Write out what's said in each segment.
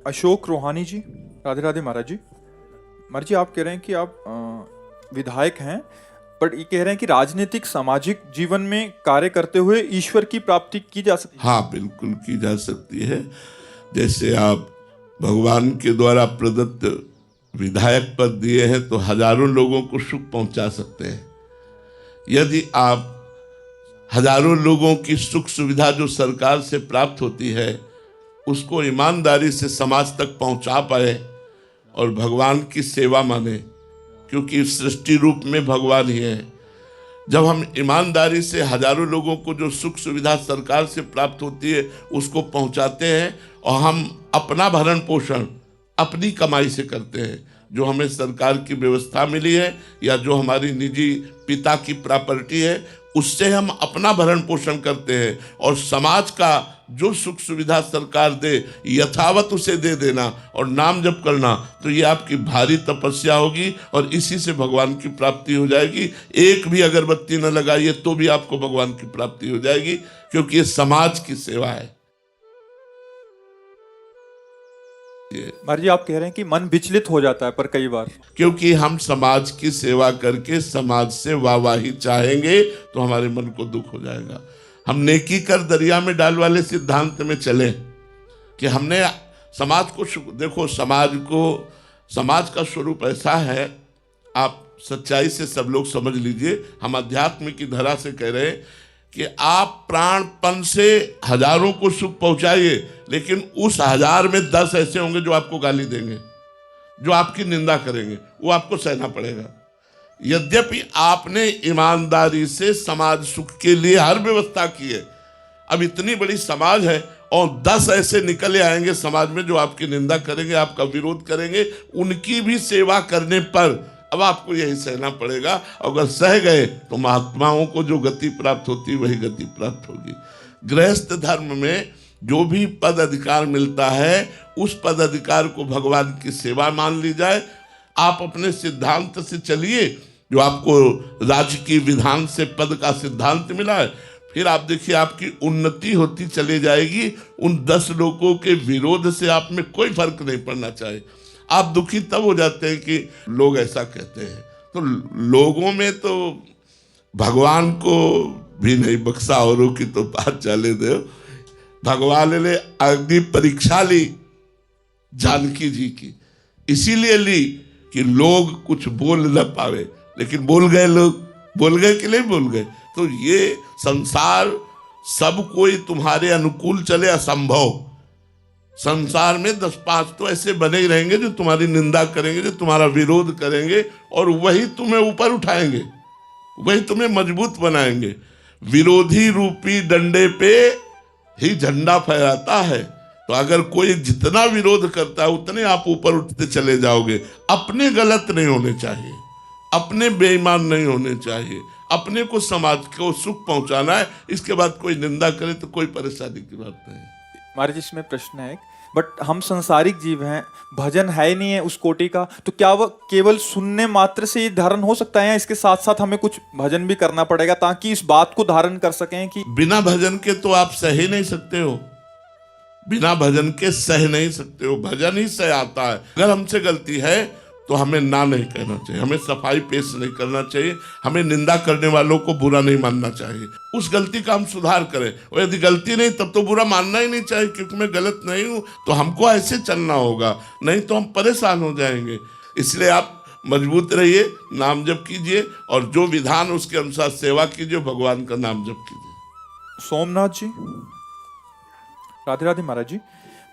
अशोक रोहानी जी। राधे राधे महाराज जी। महाराज जी, आप कह रहे हैं कि आप विधायक हैं, बट ये कह रहे हैं कि राजनीतिक सामाजिक जीवन में कार्य करते हुए ईश्वर की प्राप्ति की जा सकती है। हाँ, बिल्कुल की जा सकती है। जैसे आप भगवान के द्वारा प्रदत्त विधायक पद दिए हैं तो हजारों लोगों को सुख पहुंचा सकते हैं। यदि आप हजारों लोगों की सुख सुविधा जो सरकार से प्राप्त होती है उसको ईमानदारी से समाज तक पहुंचा पाए और भगवान की सेवा माने, क्योंकि सृष्टि रूप में भगवान ही है। जब हम ईमानदारी से हजारों लोगों को जो सुख सुविधा सरकार से प्राप्त होती है उसको पहुंचाते हैं और हम अपना भरण पोषण अपनी कमाई से करते हैं, जो हमें सरकार की व्यवस्था मिली है या जो हमारी निजी पिता की प्रॉपर्टी है उससे हम अपना भरण पोषण करते हैं, और समाज का जो सुख सुविधा सरकार दे यथावत उसे दे देना और नाम जप करना, तो ये आपकी भारी तपस्या होगी और इसी से भगवान की प्राप्ति हो जाएगी। एक भी अगरबत्ती न लगाइए तो भी आपको भगवान की प्राप्ति हो जाएगी, क्योंकि ये समाज की सेवा है। महाराज जी, आप कह रहे हैं कि मन विचलित हो जाता है पर कई बार, क्योंकि हम समाज की सेवा करके समाज से वाहवाही चाहेंगे तो हमारे मन को दुख हो जाएगा। हम नेकी कर दरिया में डाल वाले सिद्धांत में चले कि हमने समाज को देखो, समाज का स्वरूप ऐसा है, आप सच्चाई से सब लोग समझ लीजिए। हम अध्यात्म की धरा से कह रहे हैं कि आप प्राणपन से हजारों को सुख पहुंचाइए, लेकिन उस हजार में 10 ऐसे होंगे जो आपको गाली देंगे, जो आपकी निंदा करेंगे, वो आपको सहना पड़ेगा। यद्यपि आपने ईमानदारी से समाज सुख के लिए हर व्यवस्था की है, अब इतनी बड़ी समाज है और 10 ऐसे निकले आएंगे समाज में जो आपकी निंदा करेंगे, आपका विरोध करेंगे, उनकी भी सेवा करने पर अब आपको यही सहना पड़ेगा। अगर सह गए तो महात्माओं को जो गति प्राप्त होती वही गति प्राप्त होगी। गृहस्थ धर्म में जो भी पद अधिकार मिलता है उस पद अधिकार को भगवान की सेवा मान ली जाए। आप अपने सिद्धांत से चलिए, जो आपको राजकीय विधान से पद का सिद्धांत मिला है, फिर आप देखिए आपकी उन्नति होती चली जाएगी। उन 10 लोगों के विरोध से आप में कोई फर्क नहीं पड़ना चाहिए। आप दुखी तब हो जाते हैं कि लोग ऐसा कहते हैं, तो लोगों में तो भगवान को भी नहीं बख्शा, औरों की तो बात चले दो। भगवान ने अग्नि परीक्षा ली जानकी जी की, इसीलिए ली कि लोग कुछ बोल न पावे, लेकिन बोल गए। लोग बोल गए कि नहीं बोल गए? तो ये संसार सब कोई तुम्हारे अनुकूल चले असंभव। संसार में 10-5 तो ऐसे बने ही रहेंगे जो तुम्हारी निंदा करेंगे, जो तुम्हारा विरोध करेंगे, और वही तुम्हें ऊपर उठाएंगे, वही तुम्हें मजबूत बनाएंगे। विरोधी रूपी डंडे पे ही झंडा फहराता है। तो अगर कोई जितना विरोध करता है उतने आप ऊपर उठते चले जाओगे। अपने गलत नहीं होने चाहिए, अपने बेईमान नहीं होने चाहिए, अपने को समाज को सुख पहुंचाना है। इसके बाद कोई निंदा करे तो कोई परेशानी की बात नहीं। महाराज इसमें प्रश्न है, बट हम संसारिक जीव हैं, भजन है ही नहीं है उस कोटि का, तो क्या वह केवल सुनने मात्र से ये धारण हो सकता है या इसके साथ साथ हमें कुछ भजन भी करना पड़ेगा ताकि इस बात को धारण कर सकें कि बिना भजन के तो आप सह ही नहीं सकते हो, बिना भजन के सह नहीं सकते हो। भजन ही सह आता है। अगर हमसे गलती है तो हमें ना नहीं कहना चाहिए, हमें सफाई पेश नहीं करना चाहिए, हमें निंदा करने वालों को बुरा नहीं मानना चाहिए। उस गलती का हम सुधार करें, और यदि गलती नहीं तब तो बुरा मानना ही नहीं चाहिए, क्योंकि मैं गलत नहीं हूं तो हमको ऐसे चलना होगा, नहीं तो हम परेशान हो जाएंगे। इसलिए आप मजबूत रहिए, नाम जप कीजिए, और जो विधान उसके अनुसार सेवा कीजिए, भगवान का नाम जप कीजिए। सोमनाथ जी। राधे राधे महाराज जी।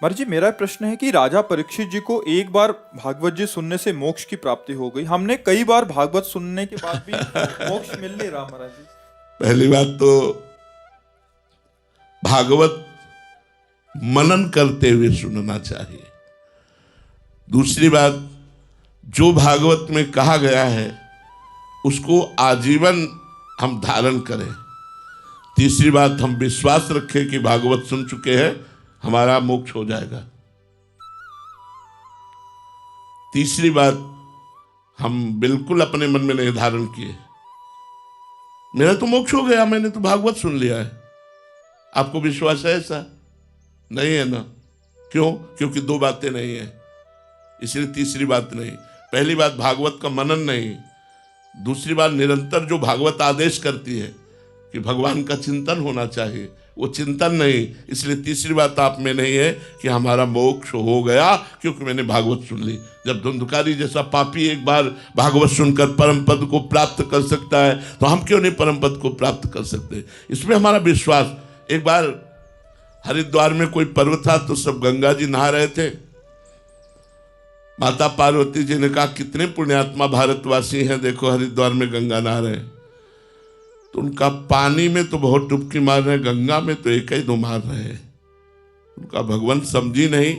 महाराज जी, मेरा प्रश्न है कि राजा परीक्षित जी को एक बार भागवत जी सुनने से मोक्ष की प्राप्ति हो गई, हमने कई बार भागवत सुनने के बाद भी मोक्ष मिल नहीं रहा महाराज जी। पहली बात तो भागवत मनन करते हुए सुनना चाहिए। दूसरी बात, जो भागवत में कहा गया है उसको आजीवन हम धारण करें। तीसरी बात, हम विश्वास रखें कि भागवत सुन चुके हैं, हमारा मोक्ष हो जाएगा। तीसरी बात, हम बिल्कुल अपने मन में नहीं धारण किए मेरा तो मोक्ष हो गया, मैंने तो भागवत सुन लिया है। आपको विश्वास है ऐसा? नहीं है ना? क्यों? क्योंकि दो बातें नहीं है, इसलिए तीसरी बात नहीं। पहली बात भागवत का मनन नहीं, दूसरी बात निरंतर जो भागवत आदेश करती है कि भगवान का चिंतन होना चाहिए, वो चिंतन नहीं, इसलिए तीसरी बात आप में नहीं है कि हमारा मोक्ष हो गया क्योंकि मैंने भागवत सुन ली। जब धुंधकारी जैसा पापी एक बार भागवत सुनकर परम पद को प्राप्त कर सकता है तो हम क्यों नहीं परम पद को प्राप्त कर सकते? इसमें हमारा विश्वास। एक बार हरिद्वार में कोई पर्व था तो सब गंगा जी नहा रहे थे। माता पार्वती जी ने कहा कितने पुण्यात्मा भारतवासी हैं, देखो हरिद्वार में गंगा नहा रहे हैं। तो उनका पानी में तो बहुत डुबकी मार रहे हैं, गंगा में तो एक ही दो मार रहे हैं। उनका भगवान समझी नहीं,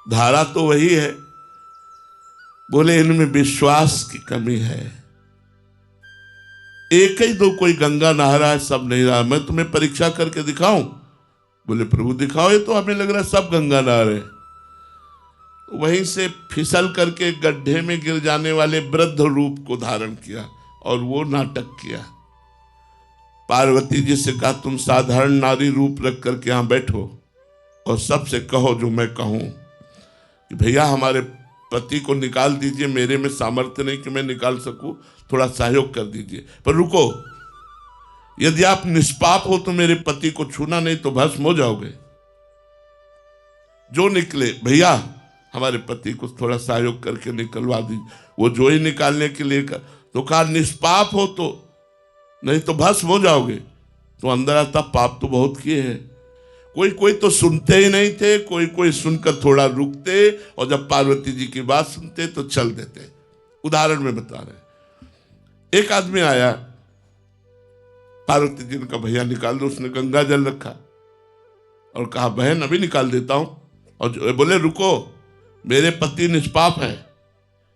धारा तो वही है। बोले इनमें विश्वास की कमी है, एक ही दो कोई गंगा नहा रहा है, सब नहीं रहा। मैं तुम्हें परीक्षा करके दिखाऊं? बोले प्रभु दिखाओ, ये तो हमें लग रहा है सब गंगा नहा रहे हैं। वहीं से फिसल करके गड्ढे में गिर जाने वाले वृद्ध रूप को धारण किया और वो नाटक किया। पार्वती जी से कहा तुम साधारण नारी रूप रख करके यहां बैठो और सबसे कहो जो मैं कहूं कि भैया हमारे पति को निकाल दीजिए, मेरे में सामर्थ्य नहीं कि मैं निकाल सकूं, थोड़ा सहयोग कर दीजिए। पर रुको, यदि आप निष्पाप हो तो मेरे पति को छूना नहीं तो भस्म हो जाओगे। जो निकले भैया हमारे पति को थोड़ा सहयोग करके निकलवा दीजिए। वो जो ही निकालने के लिए तो कहा निष्पाप हो तो, नहीं तो भस्म हो जाओगे। तो अंदर आता पाप तो बहुत किए हैं। कोई कोई तो सुनते ही नहीं थे, कोई कोई सुनकर थोड़ा रुकते और जब पार्वती जी की बात सुनते तो चल देते। उदाहरण में बता रहे। एक आदमी आया, पार्वती जी ने कहा भैया निकाल दो। उसने गंगा जल रखा और कहा बहन अभी निकाल देता हूं। और बोले रुको, मेरे पति निष्पाप है,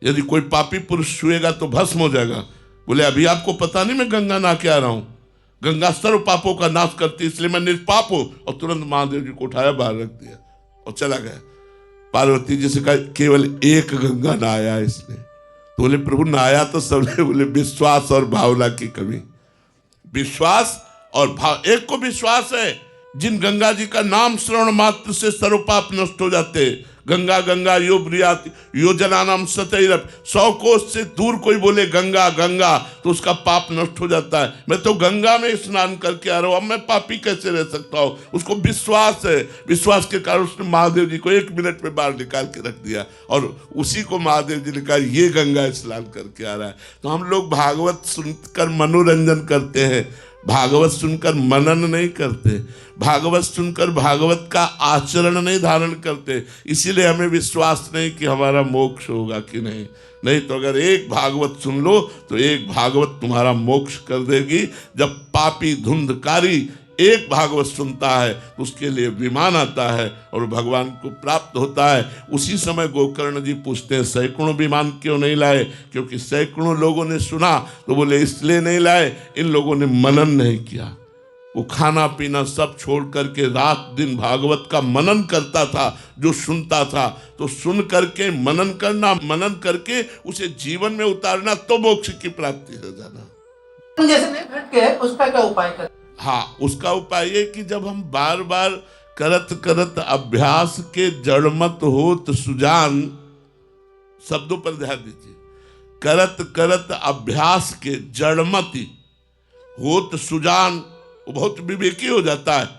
यदि कोई पापी पुरुष छुएगा तो भस्म हो जाएगा। बोले अभी आपको पता नहीं मैं गंगा नहा के आ रहा हूं, गंगा सर्व पापों का नाश करती इसलिए मैं निष्पाप हूं। और तुरंत महादेव जी को उठाया बाहर रख दिया और चला गया। पार्वती जी से कहा केवल एक गंगा नहाया इसने। तो बोले प्रभु नहाया तो सब। बोले विश्वास और भावना की कमी। विश्वास और भाव, एक को विश्वास है जिन गंगा जी का नाम श्रवण मात्र से सर्व पाप नष्ट हो जाते। गंगा गंगा यो ब्रियाति यो जनानाम सतैरप। 100 कोस से दूर कोई बोले गंगा गंगा तो उसका पाप नष्ट हो जाता है। मैं तो गंगा में स्नान करके आ रहा हूं, अब मैं पापी कैसे रह सकता हूं? उसको विश्वास है। विश्वास के कारण उसने महादेव जी को 1 मिनट में बाहर निकाल के रख दिया और उसी को महादेव जी ने कहा ये गंगा स्नान करके आ रहा है। तो हम लोग भागवत सुनकर मनोरंजन करते हैं, भागवत सुनकर मनन नहीं करते, भागवत सुनकर भागवत का आचरण नहीं धारण करते। इसीलिए हमें विश्वास नहीं कि हमारा मोक्ष होगा कि नहीं। नहीं तो अगर एक भागवत सुन लो तो एक भागवत तुम्हारा मोक्ष कर देगी। जब पापी धुंधकारी एक भागवत सुनता है तो उसके लिए विमान आता है और भगवान को प्राप्त होता है। उसी समय गोकर्ण जी पूछते हैं सैकड़ों विमान क्यों नहीं लाए? क्योंकि सैकड़ों लोगों ने सुना। तो बोले इसलिए नहीं लाए, इन लोगों ने मनन नहीं किया। वो खाना पीना सब छोड़ करके रात दिन भागवत का मनन करता था। जो सुनता था तो सुन करके मनन करना, मनन करके उसे जीवन में उतारना तो मोक्ष की प्राप्ति हो जाना। जैसे नहीं घट के उसका क्या उपाय करें? हाँ, उसका उपाय ये कि जब हम बार बार करत करत अभ्यास के जड़मत होत सुजान, शब्दों पर ध्यान दीजिए। करत करत अभ्यास के जड़मति होत सुजान, वो बहुत विवेकी हो जाता है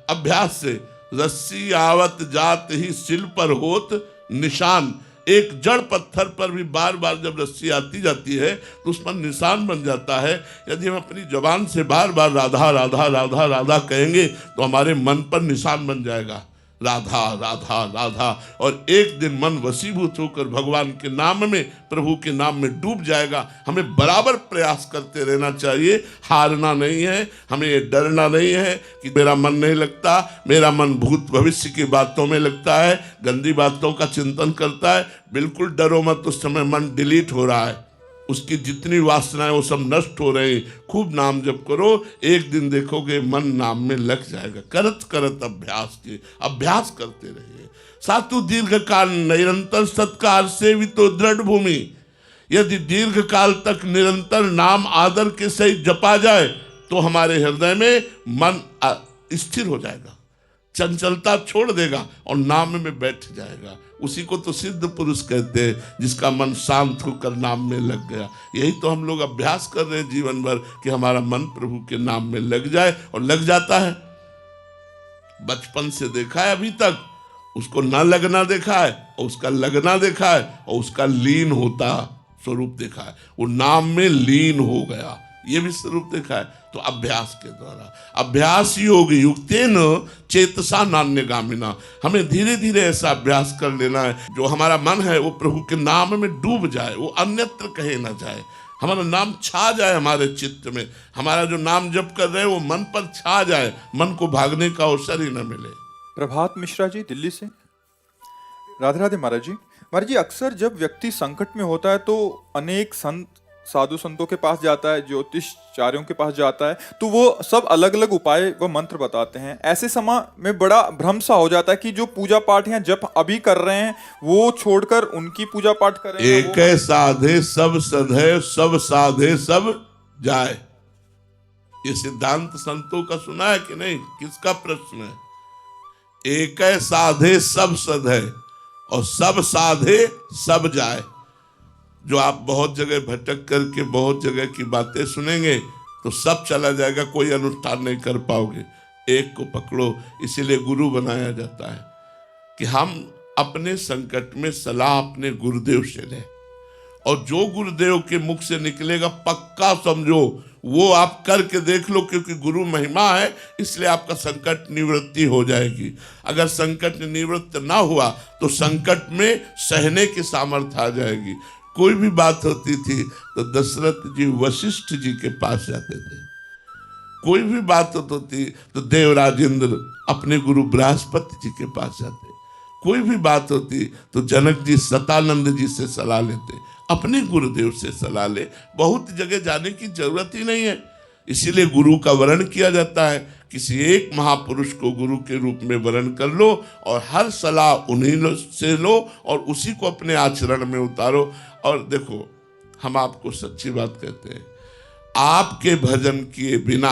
अभ्यास से। रस्सी आवत जात ही सिल पर होत निशान। एक जड़ पत्थर पर भी बार बार जब रस्सी आती जाती है तो उस पर निशान बन जाता है। यदि हम अपनी जबान से बार बार राधा राधा राधा राधा कहेंगे तो हमारे मन पर निशान बन जाएगा, राधा राधा राधा। और एक दिन मन वशीभूत होकर भगवान के नाम में, प्रभु के नाम में डूब जाएगा। हमें बराबर प्रयास करते रहना चाहिए, हारना नहीं है, हमें ये डरना नहीं है कि मेरा मन नहीं लगता, मेरा मन भूत भविष्य की बातों में लगता है, गंदी बातों का चिंतन करता है। बिल्कुल डरो मत, उस समय मन डिलीट हो रहा है, उसकी जितनी वासनाएं वो सब नष्ट हो रही। खूब नाम जप करो, एक दिन देखोगे मन नाम में लग जाएगा। करत करत अभ्यास के, अभ्यास करते रहिए। सातु दीर्घ काल निरंतर सत्कार से भी तो दृढ़ भूमि। यदि दीर्घ काल तक निरंतर नाम आदर के सहित जपा जाए तो हमारे हृदय में मन स्थिर हो जाएगा। चंचलता छोड़ देगा और नाम में बैठ जाएगा। उसी को तो सिद्ध पुरुष कहते हैं, जिसका मन शांत होकर नाम में लग गया। यही तो हम लोग अभ्यास कर रहे हैं जीवन भर कि हमारा मन प्रभु के नाम में लग जाए, और लग जाता है। बचपन से देखा है अभी तक, उसको ना लगना देखा है और उसका लगना देखा है और उसका लीन होता स्वरूप देखा है। वो नाम में लीन हो गया, ये भी स्वरूप देखा है। तो अभ्यास के द्वारा, अभ्यास योग युक्तेन चेतसा नान्यगामिना, हमें धीरे धीरे ऐसा अभ्यास कर लेना है जो हमारा मन है वो प्रभु के नाम में डूब जाए, वो अन्यत्र कहे ना जाए। हमारा नाम छा जाए हमारे चित्त में, हमारा जो नाम जप कर रहे हैं वो मन पर छा जाए, मन को भागने का अवसर ही न मिले। प्रभात मिश्रा जी दिल्ली से। राधे राधे महाराज जी। महाराज जी, अक्सर जब व्यक्ति संकट में होता है तो अनेक संत, साधु संतों के पास जाता है, ज्योतिषचार्यों के पास जाता है, तो वो सब अलग अलग उपाय व मंत्र बताते हैं। ऐसे समय में बड़ा भ्रम सा हो जाता है कि जो पूजा पाठ या जप अभी कर रहे हैं वो छोड़कर उनकी पूजा पाठ करें। एक साधे सब सधे, सब साधे सब जाए, ये सिद्धांत संतों का सुना है कि नहीं? किसका प्रश्न है? एक साधे सब सधे और सब साधे सब जाए। जो आप बहुत जगह भटक करके बहुत जगह की बातें सुनेंगे तो सब चला जाएगा, कोई अनुष्ठान नहीं कर पाओगे। एक को पकड़ो, इसीलिए गुरु बनाया जाता है कि हम अपने संकट में सलाह अपने गुरुदेव से लें, और जो गुरुदेव के मुख से निकलेगा पक्का समझो वो आप करके देख लो, क्योंकि गुरु महिमा है, इसलिए आपका संकट निवृत्ति हो जाएगी। अगर संकट निवृत्त ना हुआ तो संकट में सहने की सामर्थ्य आ जाएगी। कोई भी बात होती थी तो दशरथ जी वशिष्ठ जी के पास जाते थे, कोई भी बात होती तो देवराज इंद्र अपने गुरु बृहस्पति जी के पास जाते, कोई भी बात होती तो जनक जी सतानंद जी से सलाह लेते, अपने गुरुदेव से सलाह ले। बहुत जगह जाने की जरूरत ही नहीं है, इसीलिए गुरु का वर्ण किया जाता है। किसी एक महापुरुष को गुरु के रूप में वर्ण कर लो और हर सलाह उन्हीं से लो और उसी को अपने आचरण में उतारो। और देखो, हम आपको सच्ची बात कहते हैं, आपके भजन किए बिना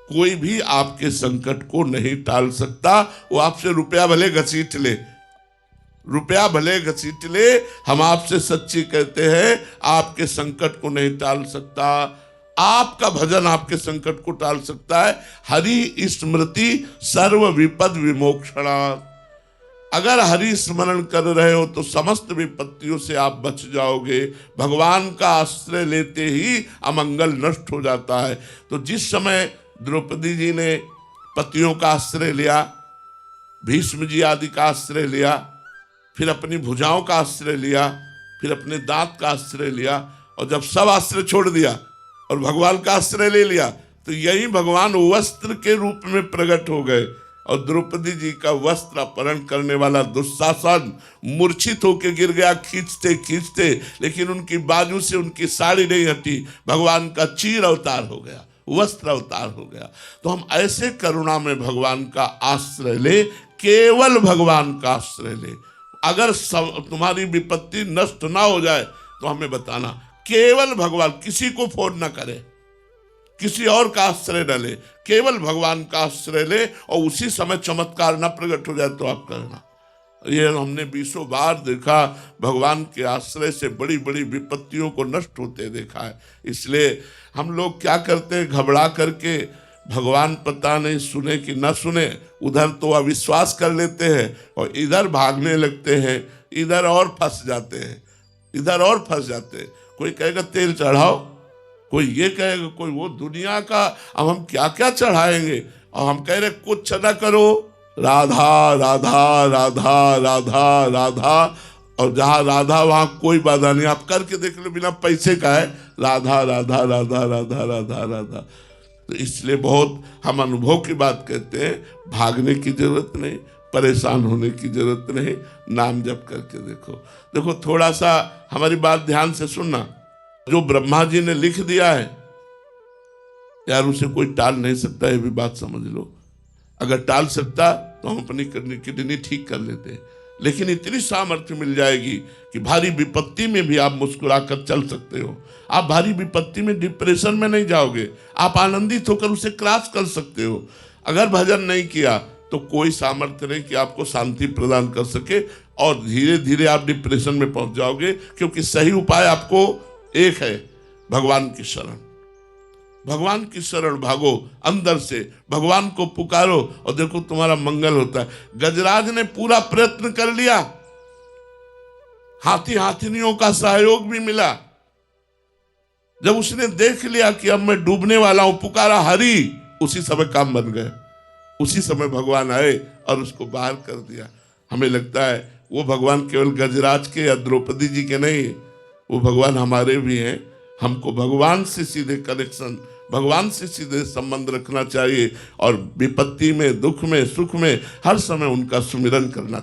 कोई भी आपके संकट को नहीं टाल सकता। वो आपसे रुपया भले घसीट ले, रुपया भले घसीट ले, हम आपसे सच्ची कहते हैं, आपके संकट को नहीं टाल सकता। आपका भजन आपके संकट को टाल सकता है। हरि स्मृति सर्व विपद विमोक्षणा, अगर हरि स्मरण कर रहे हो तो समस्त विपत्तियों से आप बच जाओगे। भगवान का आश्रय लेते ही अमंगल नष्ट हो जाता है। तो जिस समय द्रौपदी जी ने पतियों का आश्रय लिया, भीष्म जी आदि का आश्रय लिया, फिर अपनी भुजाओं का आश्रय लिया, फिर अपने दांत का आश्रय लिया, और जब सब आश्रय छोड़ दिया और भगवान का आश्रय ले लिया तो यही भगवान वस्त्र के रूप में प्रकट हो गए। और द्रौपदी जी का वस्त्र अपहरण करने वाला दुशासन मूर्छित होकर गिर गया खींचते खींचते, लेकिन उनकी बाजू से उनकी साड़ी नहीं हटी, भगवान का चीर अवतार हो गया, वस्त्र अवतार हो गया। तो हम ऐसे करुणा में भगवान का आश्रय ले, केवल भगवान का आश्रय ले। अगर तुम्हारी विपत्ति नष्ट ना हो जाए तो हमें बताना, केवल भगवान, किसी को फोन ना करे, किसी और का आश्रय न ले, केवल भगवान का आश्रय ले, और उसी समय चमत्कार न प्रकट हो जाए तो आप करना। ये हमने 20 बार देखा, भगवान के आश्रय से बड़ी बड़ी विपत्तियों को नष्ट होते देखा है। इसलिए हम लोग क्या करते हैं, घबरा करके भगवान पता नहीं सुने कि न सुने, उधर तो अविश्वास कर लेते हैं और इधर भागने लगते हैं, इधर और फंस जाते हैं, इधर और फंस जाते हैं। कोई कहेगा तेल चढ़ाओ, कोई ये कहेगा, कोई वो, दुनिया का अब हम क्या क्या चढ़ाएंगे। और हम कह रहे कुछ न करो, राधा राधा राधा राधा राधा, और जहाँ राधा वहाँ कोई बाधा नहीं। आप करके देख लो, बिना पैसे का है, राधा राधा राधा राधा राधा राधा। तो इसलिए बहुत हम अनुभव की बात कहते हैं, भागने की जरूरत नहीं, परेशान होने की जरूरत नहीं, नाम जप करके देखो। देखो थोड़ा सा हमारी बात ध्यान से सुनना, जो ब्रह्मा जी ने लिख दिया है यार उसे कोई टाल नहीं सकता, ये भी बात समझ लो। अगर टाल सकता तो हम अपनी किडनी ठीक कर लेते, लेकिन इतनी सामर्थ्य मिल जाएगी कि भारी विपत्ति में भी आप मुस्कुराकर चल सकते हो। आप भारी विपत्ति में डिप्रेशन में नहीं जाओगे, आप आनंदित होकर उसे क्रॉस कर सकते हो। अगर भजन नहीं किया तो कोई सामर्थ्य नहीं कि आपको शांति प्रदान कर सके, और धीरे धीरे आप डिप्रेशन में पहुंच जाओगे। क्योंकि सही उपाय आपको एक है, भगवान की शरण। भगवान की शरण भागो, अंदर से भगवान को पुकारो और देखो तुम्हारा मंगल होता है। गजराज ने पूरा प्रयत्न कर लिया, हाथी हाथिनियों का सहयोग भी मिला। जब उसने देख लिया कि अब मैं डूबने वाला हूं, पुकारा हरि, उसी समय काम बन गए। उसी समय भगवान आए और उसको बाहर कर दिया। हमें लगता है वो भगवान केवल गजराज के या द्रौपदी जी के नहीं, वो भगवान हमारे भी हैं। हमको भगवान से सीधे कनेक्शन, भगवान से सीधे संबंध रखना चाहिए और विपत्ति में, दुख में, सुख में हर समय उनका सुमिरन करना